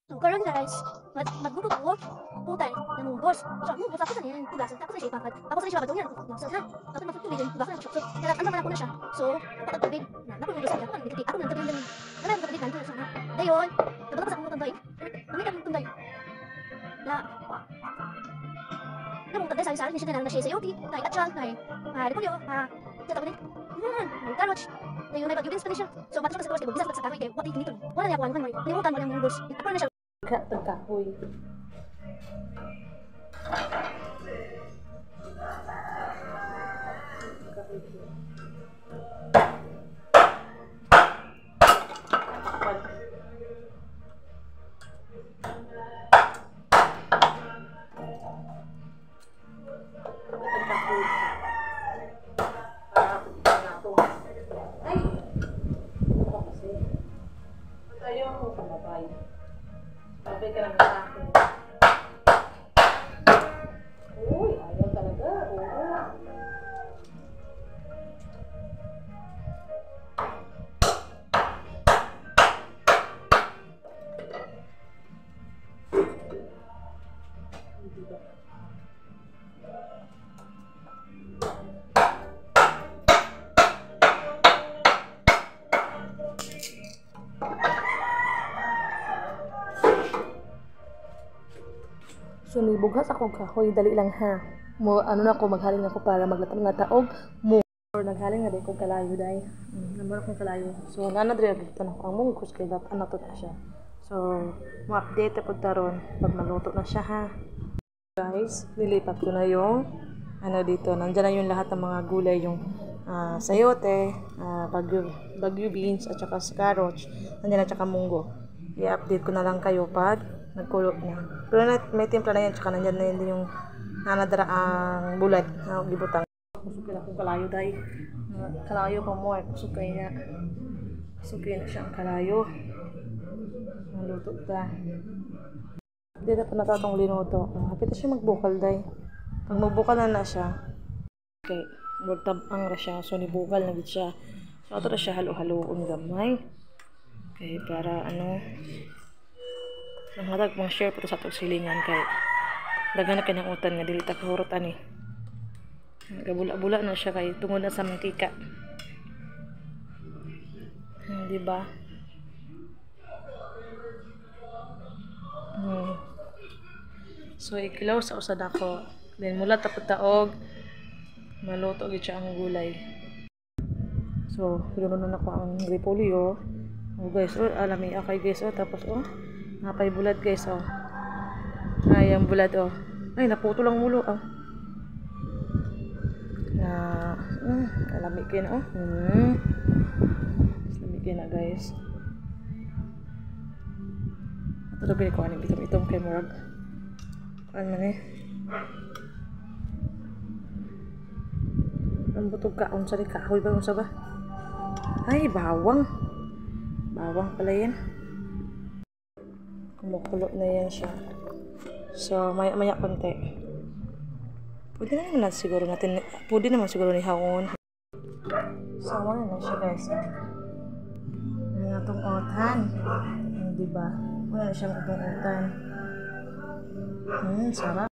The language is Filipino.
So, karon guys, magluto ko putay ng munggos. So, munggos ako sa niyan, tugasan. Tapos na siya ipapad. Tapos na siya babad. Yan, tugasan ha. Tapos magtutubig yun, tugasan ako siya. So, kaya ano man ako na siya. So, napatutubig. Napununggos ako. Ako nagtitubig. Ako nang tubig lang. Wala yung tubig nanto. So, dayon, nabot ako sa akong tunday. Kami kami tunday. Na, namong tunday sari-sari ni siya na siya sayote, tay atchal, tay repolyo, tata ko din. Carrots. Dayon may bagyubins pa ni siya. So, bato siya sa tuwas kay bisag sa kahoy kay wati kinito. Wala niya kuan man. Limutan mo yung munggos. Ako na siya. Pagkahoy. Sabi ka lang sa akin. Uy, ayaw talaga. Oo. So, nibughas ako kahoy, dali lang ha. Ano na ako, maghaling ako para maglatang na taog mo. Or naghaling na din kong kalayo dahil. Naman akong kalayo. So, nanadri agad na ang munggos kay dat anak to na siya. So, ma-update po taron pag maluto na siya ha. Guys, nilipat ko na yung ano dito. Nandiyan na yung lahat ng mga gulay, yung sayote, bagyo beans, at saka carrots. Nandiyan na tsaka munggo. I-update ko na lang kayo pag nagkulo na. Pero may timpla na yan, tsaka nandyan na yun yung nanadara ang bulad na gibutang. Kusukay na akong kalayo dahil. Kalayo pa mo, kusukay na. Kusukay na siya ang kalayo. Naluto ka. Hindi na pa natatong linuto. Hapit na siya magbukal dahil. Pag magbukal na siya, okay, magtabang na siya. So, nibukal na siya. So, ito na siya halo-haloon gamay. Okay, para ano, nanghatag mga share po sa itong silingan kay dagan na kanyang utan nga dili ta kahurot ani. Gabula-bula na siya kay tungod na sa mantika. Di ba? So ikilaw sa usad ako. Then mula tapos taog maluto gid siya ang gulay. So pinunon na ko ang repolyo. Oh guys, oh alami akay guys, oh tapos oh napay bulad guys, oh. Ay, ang bulad, oh. Ay, naputo lang mulo, oh. Alami kayo na, oh. Alami kayo na, guys. Ito na ko aning itom-itom kay Murag. Ano man eh. Ang butog ka, unsa ni kahoy ba, unsa ba? Ay, bawang. Bawang pala yan. Kumukulo na yan siya. So, maya-maya konti. Pwede naman siguro natin, pwede naman siguro ni hawon. So, wala na siya guys. Ano na itong otan. Diba? Wala na siyang itong otan. Sarap.